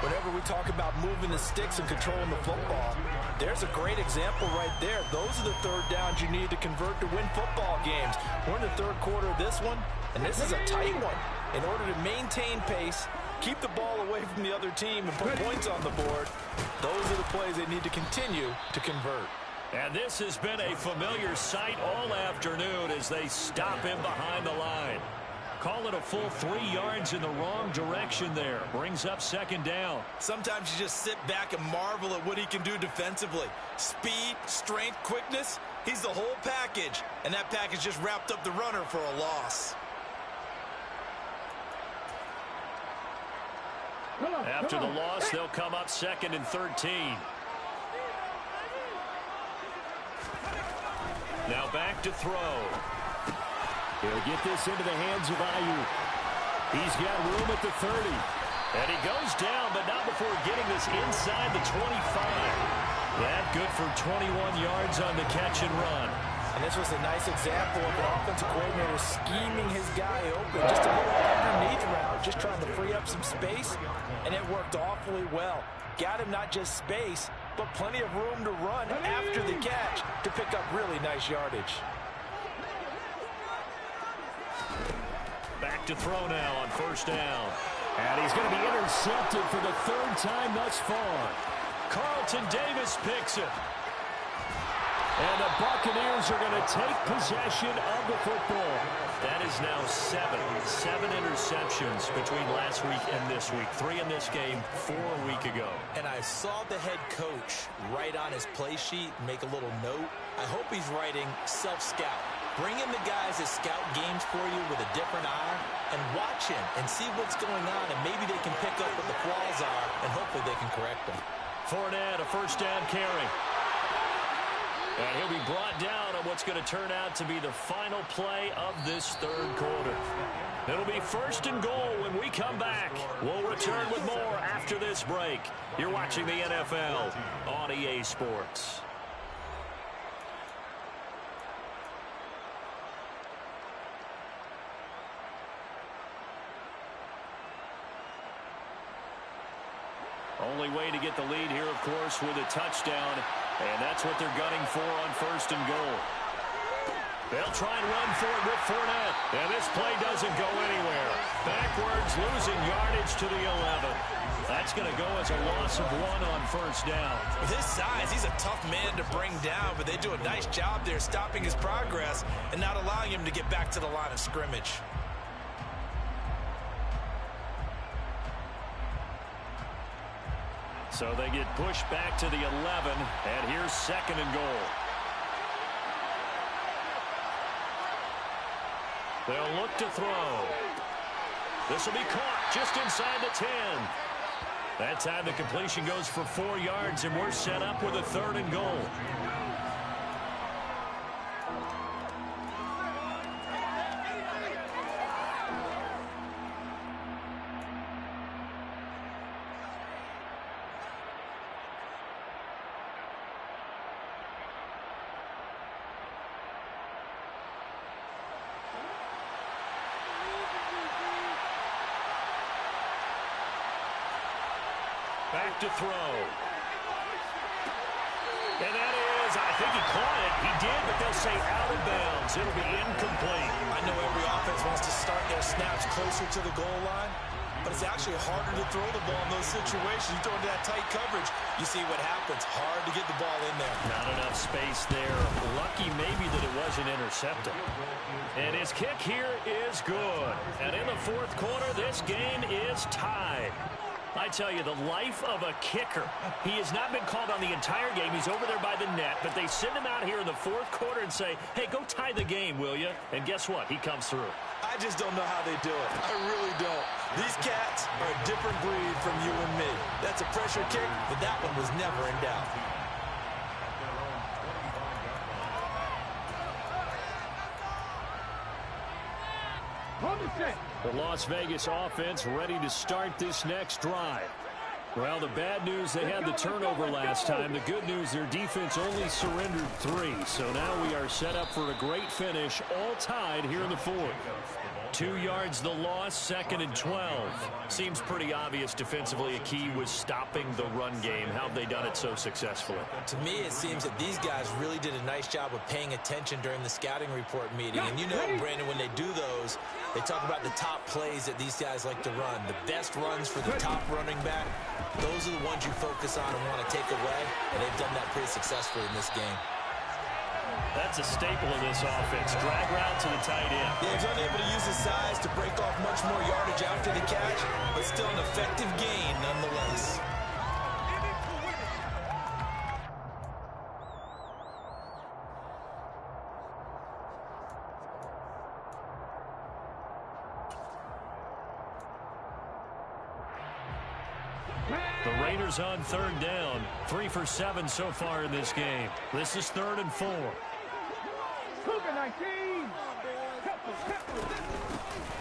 Whenever we talk about moving the sticks and controlling the football, there's a great example right there. Those are the 3rd downs you need to convert to win football games. We're in the 3rd quarter of this one, and this is a tight one. In order to maintain pace, keep the ball away from the other team, and put points on the board, those are the plays they need to continue to convert. And this has been a familiar sight all afternoon as they stop him behind the line. Call it a full 3 yards in the wrong direction there. Brings up 2nd down. Sometimes you just sit back and marvel at what he can do defensively. Speed, strength, quickness, he's the whole package. And that package just wrapped up the runner for a loss. After the loss, they'll come up 2nd and 13. Now back to throw. He'll get this into the hands of Ayuk. He's got room at the 30. And he goes down, but not before getting this inside the 25. That good for 21 yards on the catch and run. And this was a nice example of an offensive coordinator scheming his guy open. Just a little underneath route, just trying to free up some space, and it worked awfully well. Got him not just space, but plenty of room to run after the catch to pick up really nice yardage. Back to throw now on 1st down. And he's going to be intercepted for the 3rd time thus far. Carlton Davis picks it. And the Buccaneers are going to take possession of the football. That is now 7 interceptions between last week and this week. 3 in this game, 4 a week ago. And I saw the head coach write on his play sheet, make a little note. I hope he's writing self-scout. Bring in the guys that scout games for you with a different eye and watch him and see what's going on, and maybe they can pick up what the flaws are, and hopefully they can correct them. Fournette, a 1st down carry. And he'll be brought down on what's going to turn out to be the final play of this 3rd quarter. It'll be 1st and goal when we come back. We'll return with more after this break. You're watching the NFL on EA Sports. Only way to get the lead here, of course, with a touchdown. And that's what they're gunning for on 1st and goal. They'll try and run for it with Fournette. And this play doesn't go anywhere. Backwards, losing yardage to the 11. That's going to go as a loss of 1 on 1st down. With his size, he's a tough man to bring down, but they do a nice job there stopping his progress and not allowing him to get back to the line of scrimmage. So they get pushed back to the 11, and here's 2nd and goal. They'll look to throw. This will be caught just inside the 10. That time the completion goes for 4 yards, and we're set up with a 3rd and goal. Back to throw. And that is, I think he caught it. He did, but they'll say out of bounds. It'll be incomplete. I know every offense wants to start their snaps closer to the goal line, but it's actually harder to throw the ball in those situations. You throw into that tight coverage, you see what happens. Hard to get the ball in there. Not enough space there. Lucky maybe that it wasn't intercepted. And his kick here is good. And in the 4th quarter, this game is tied. I tell you, the life of a kicker. He has not been called on the entire game. He's over there by the net, but they send him out here in the 4th quarter and say, hey, go tie the game, will you? And guess what? He comes through. I just don't know how they do it. I really don't. These cats are a different breed from you and me. That's a pressure kick, but that one was never in doubt. The Las Vegas offense ready to start this next drive. Well, the bad news, they had the turnover last time. The good news, their defense only surrendered 3. So now we are set up for a great finish, all tied here in the 4th. 2 yards the loss, 2nd and 12. Seems pretty obvious defensively a key was stopping the run game. How have they done it so successfully? To me, it seems that these guys really did a nice job of paying attention during the scouting report meeting. And you know, Brandon, when they do those, they talk about the top plays that these guys like to run. The best runs for the top running back, those are the ones you focus on and want to take away. And they've done that pretty successfully in this game. That's a staple of this offense. Drag route to the tight end. Yeah, he's unable to use his size to break off much more yardage after the catch, but still an effective gain nonetheless. The Raiders on 3rd down. 3 for 7 so far in this game. This is 3rd and 4.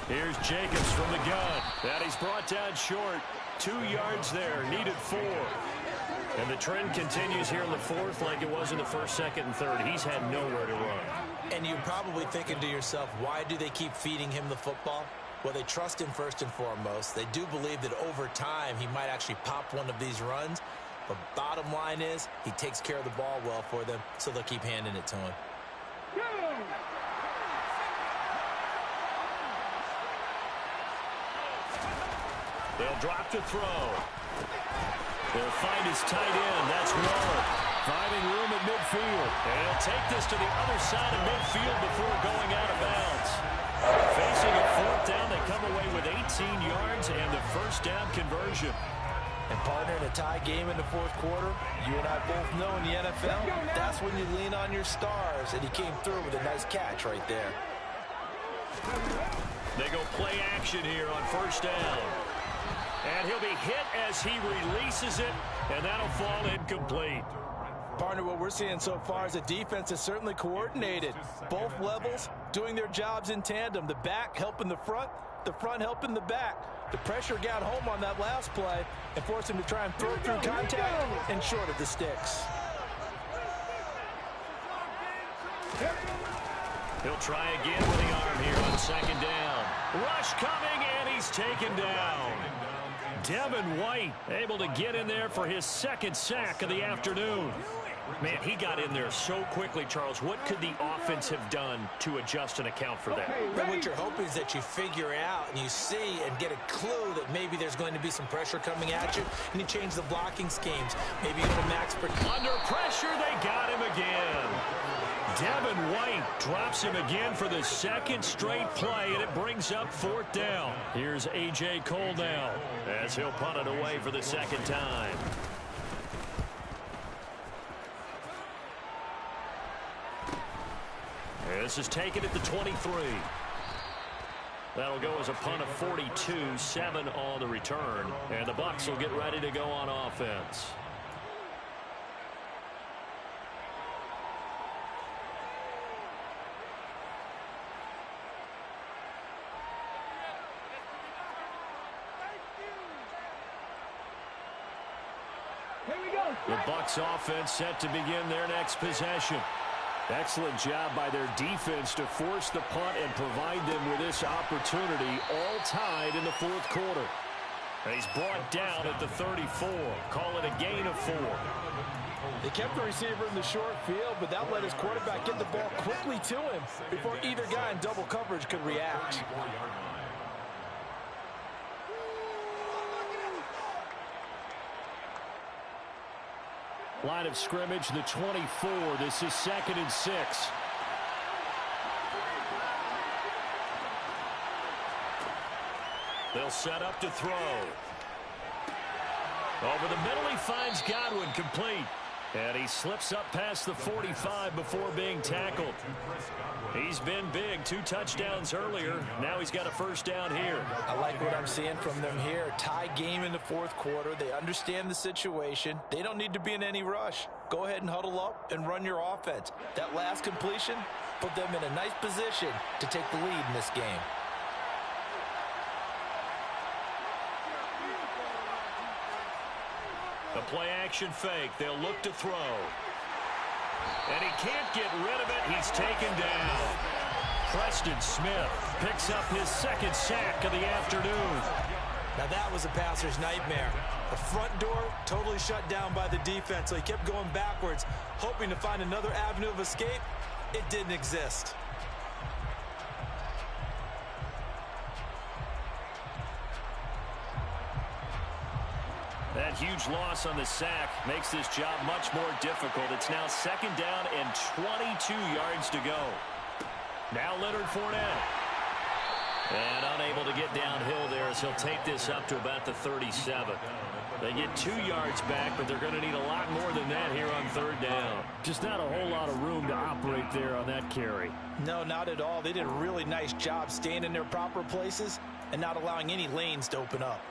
Here's Jacobs from the gun. And he's brought down short. 2 yards there. Needed 4. And the trend continues here in the 4th like it was in the 1st, 2nd, and 3rd. He's had nowhere to run. And you're probably thinking to yourself, why do they keep feeding him the football? Well, they trust him first and foremost. They do believe that over time he might actually pop one of these runs. But bottom line is he takes care of the ball well for them, so they'll keep handing it to him. They'll drop to throw. They'll find his tight end. That's Waller. Finding room at midfield. And he'll take this to the other side of midfield before going out of bounds. Facing a 4th down, they come away with 18 yards and the 1st down conversion. And partner, in a tie game in the 4th quarter, you and I both know in the NFL, that's when you lean on your stars. And he came through with a nice catch right there. They go play action here on 1st down. And he'll be hit as he releases it, and that'll fall incomplete. Partner, what we're seeing so far is the defense is certainly coordinated. Both levels doing their jobs in tandem. The back helping the front helping the back. The pressure got home on that last play and forced him to try and throw through contact and short of the sticks. He'll try again with the arm here on 2nd down. Rush coming, and he's taken down. Devin White able to get in there for his 2nd sack of the afternoon. Man, he got in there so quickly, Charles. What could the offense have done to adjust and account for that? But what you're hoping is that you figure out and you see and get a clue that maybe there's going to be some pressure coming at you, and you change the blocking schemes. Maybe you go to max. Under pressure, they got him again. Devin White drops him again for the 2nd straight play, and it brings up 4th down. Here's A.J. Cole now as he'll punt it away for the 2nd time. This is taken at the 23. That'll go as a punt of 42, 7 on the return. And the Bucs will get ready to go on offense. Here we go. The Bucs offense set to begin their next possession. Excellent job by their defense to force the punt and provide them with this opportunity, all tied in the fourth quarter. And he's brought down at the 34. Call it a gain of 4. They kept the receiver in the short field, but that let his quarterback get the ball quickly to him before either guy in double coverage could react. Line of scrimmage, the 24. This is 2nd and 6. They'll set up to throw. Over the middle, he finds Godwin, complete. And he slips up past the 45 before being tackled. He's been big, 2 touchdowns earlier. Now he's got a first down here. I like what I'm seeing from them here. Tie game in the fourth quarter. They understand the situation. They don't need to be in any rush. Go ahead and huddle up and run your offense. That last completion put them in a nice position to take the lead in this game. A play-action fake. They'll look to throw. And he can't get rid of it. He's taken down. Preston Smith picks up his 2nd sack of the afternoon. Now that was a passer's nightmare. The front door totally shut down by the defense, so he kept going backwards, hoping to find another avenue of escape. It didn't exist. That huge loss on the sack makes this job much more difficult. It's now 2nd down and 22 yards to go. Now Leonard Fournette. And unable to get downhill there as he'll take this up to about the 37. They get 2 yards back, but they're going to need a lot more than that here on 3rd down. Just not a whole lot of room to operate there on that carry. No, not at all. They did a really nice job staying in their proper places and not allowing any lanes to open up.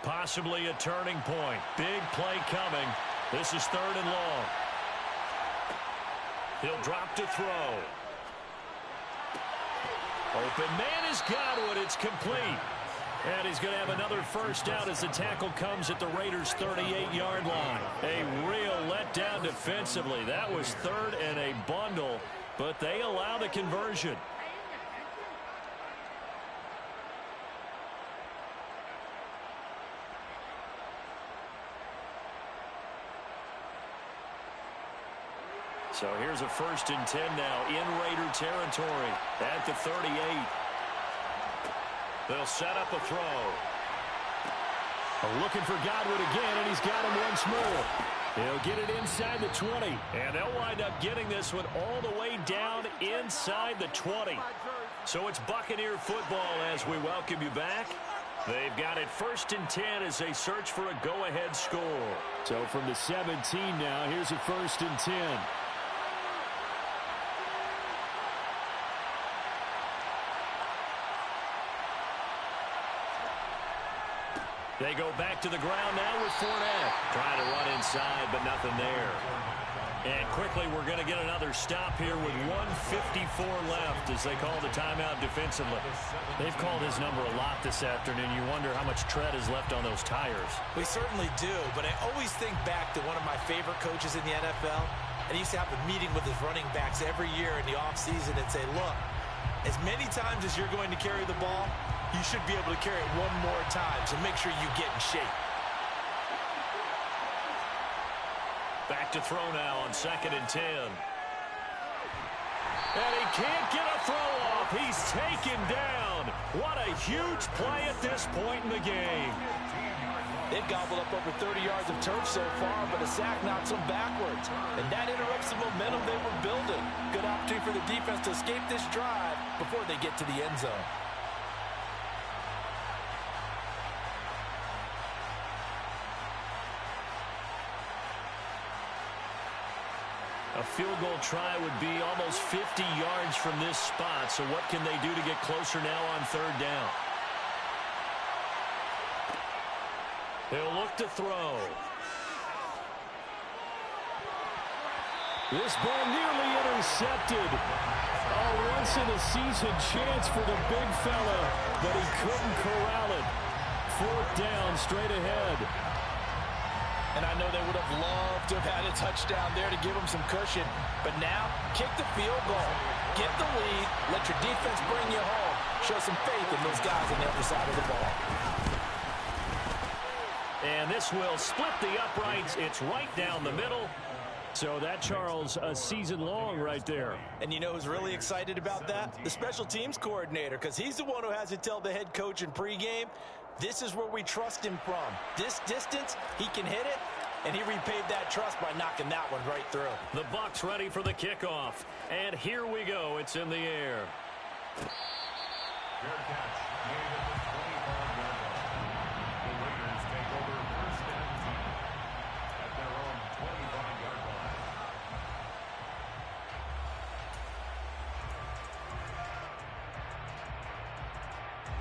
Possibly a turning point. Big play coming. This is 3rd and long. He'll drop to throw. Open man is Godwin. It's complete. And he's going to have another first down as the tackle comes at the Raiders' 38-yard line. A real letdown defensively. That was 3rd and a bundle, but they allow the conversion. So here's a 1st and 10 now in Raider territory at the 38. They'll set up a throw. Looking for Godwin again, and he's got him once more. He'll get it inside the 20. And they'll wind up getting this one all the way down inside the 20. So it's Buccaneer football as we welcome you back. They've got it 1st and 10 as they search for a go-ahead score. So from the 17 now, here's a 1st and 10. They go back to the ground now with Fournette. Trying to run inside, but nothing there. And quickly, we're going to get another stop here with 1:54 left as they call the timeout defensively. They've called his number a lot this afternoon. You wonder how much tread is left on those tires. We certainly do, but I always think back to one of my favorite coaches in the NFL, and he used to have a meeting with his running backs every year in the offseason and say, look, as many times as you're going to carry the ball, you should be able to carry it one more time, so make sure you get in shape. Back to throw now on 2nd and 10. And he can't get a throw off. He's taken down. What a huge play at this point in the game. They've gobbled up over 30 yards of turf so far, but a sack knocks them backwards. And that interrupts the momentum they were building. Good opportunity for the defense to escape this drive before they get to the end zone. A field goal try would be almost 50 yards from this spot. So what can they do to get closer now on third down? He'll look to throw. This ball nearly intercepted. A once-in-a-season chance for the big fella, but he couldn't corral it. Fourth down, straight ahead. And I know they would have loved to have had a touchdown there to give them some cushion. But now, kick the field goal. Get the lead. Let your defense bring you home. Show some faith in those guys on the other side of the ball. And this will split the uprights. It's right down the middle. So that, Charles, a season long right there. And you know who's really excited about that? The special teams coordinator, because he's the one who has to tell the head coach in pregame, this is where we trust him from. This distance, he can hit it, and he repaid that trust by knocking that one right through. The Bucs ready for the kickoff. And here we go. It's in the air. Fair catch. Made at the 25-yard line. The Raiders take over first and 10 at their own 25-yard line.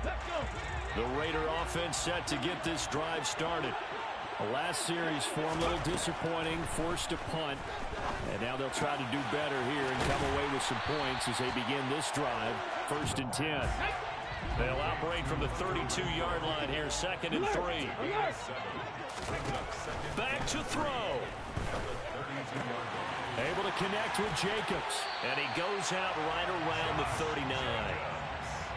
Let's go. The Raider offense set to get this drive started. The last series for them, a little disappointing, forced to punt. And now they'll try to do better here and come away with some points as they begin this drive. First and 10. They'll operate from the 32-yard line here, second and 3. Back to throw. Able to connect with Jacobs. And he goes out right around the 39.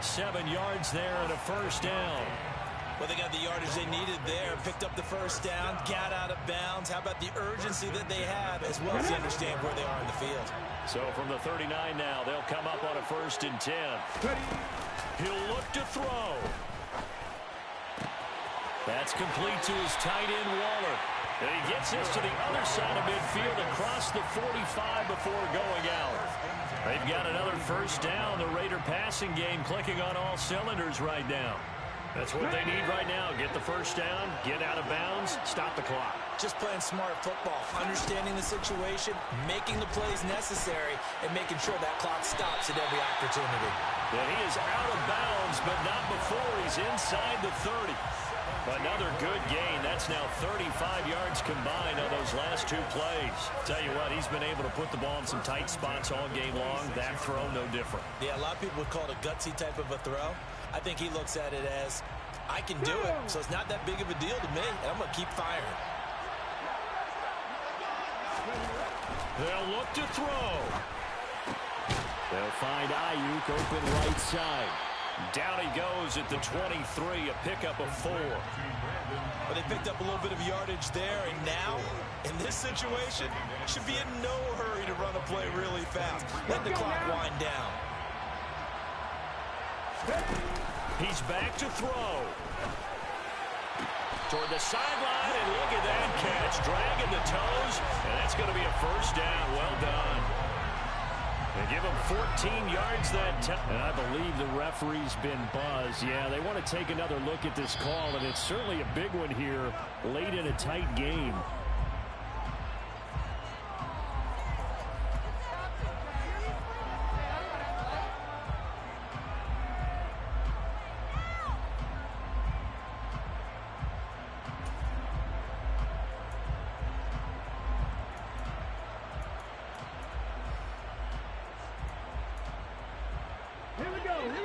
7 yards there and a first down. Well, they got the yardage they needed there, picked up the first down, got out of bounds. How about the urgency that they have, as well as they understand where they are in the field. So from the 39 now, they'll come up on a first and 10. He'll look to throw. That's complete to his tight end, Waller. And he gets this to the other side of midfield across the 45 before going out. They've got another first down. The Raider passing game clicking on all cylinders right now. That's what they need right now. Get the first down, get out of bounds, stop the clock. Just playing smart football, understanding the situation, making the plays necessary, and making sure that clock stops at every opportunity. Yeah, he is out of bounds, but not before he's inside the 30. Another good gain. That's now 35 yards combined on those last two plays. Tell you what, he's been able to put the ball in some tight spots all game long. That throw, no different. Yeah, a lot of people would call it a gutsy type of a throw. I think he looks at it as, I can do it, so it's not that big of a deal to me, and I'm going to keep firing. They'll look to throw. They'll find Ayuk open right side. Down he goes at the 23, a pickup of 4. But they picked up a little bit of yardage there, and now, in this situation, should be in no hurry to run a play really fast. Let the clock wind down. He's back to throw. Toward the sideline, and look at that catch. Dragging the toes, and that's going to be a first down. Well done. They give him 14 yards that time. And I believe the referee's been buzzed. Yeah, they want to take another look at this call, and it's certainly a big one here late in a tight game.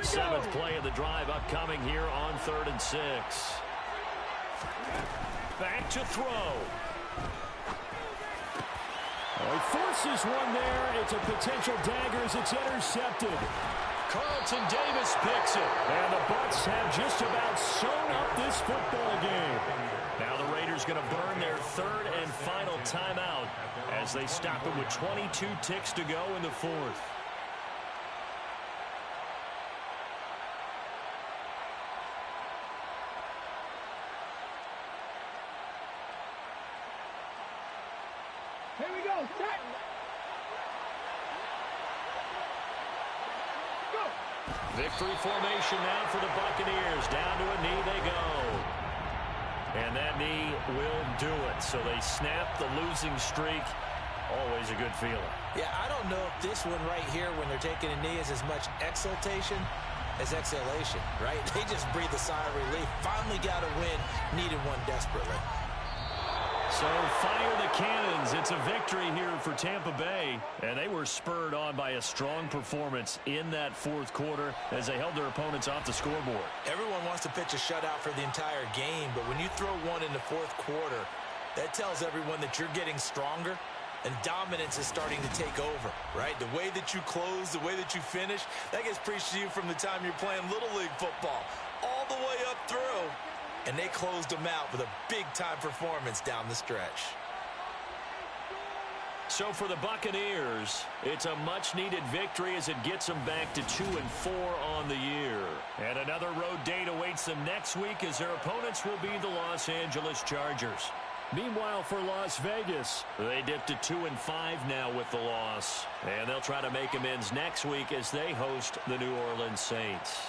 Seventh play of the drive upcoming here on 3rd and 6. Back to throw. He forces one there. It's a potential dagger as it's intercepted. Carlton Davis picks it. And the Bucs have just about sewn up this football game. Now the Raiders going to burn their 3rd and final timeout as they stop it with 22 ticks to go in the 4th. Here we go. Set. Go. Victory formation now for the Buccaneers. Down to a knee they go. And that knee will do it. So they snap the losing streak. Always a good feeling. Yeah, I don't know if this one right here, when they're taking a knee, is as much exultation as exhalation, right? They just breathe a sigh of relief. Finally got a win, needed one desperately. So fire the cannons. It's a victory here for Tampa Bay. And they were spurred on by a strong performance in that fourth quarter as they held their opponents off the scoreboard. Everyone wants to pitch a shutout for the entire game, but when you throw one in the fourth quarter, that tells everyone that you're getting stronger and dominance is starting to take over, right? The way that you close, the way that you finish, that gets preached to you from the time you're playing Little League football all the way up through. And they closed them out with a big-time performance down the stretch. So for the Buccaneers, it's a much-needed victory as it gets them back to 2-4 on the year. And another road date awaits them next week as their opponents will be the Los Angeles Chargers. Meanwhile, for Las Vegas, they dipped to 2-5 now with the loss. And they'll try to make amends next week as they host the New Orleans Saints.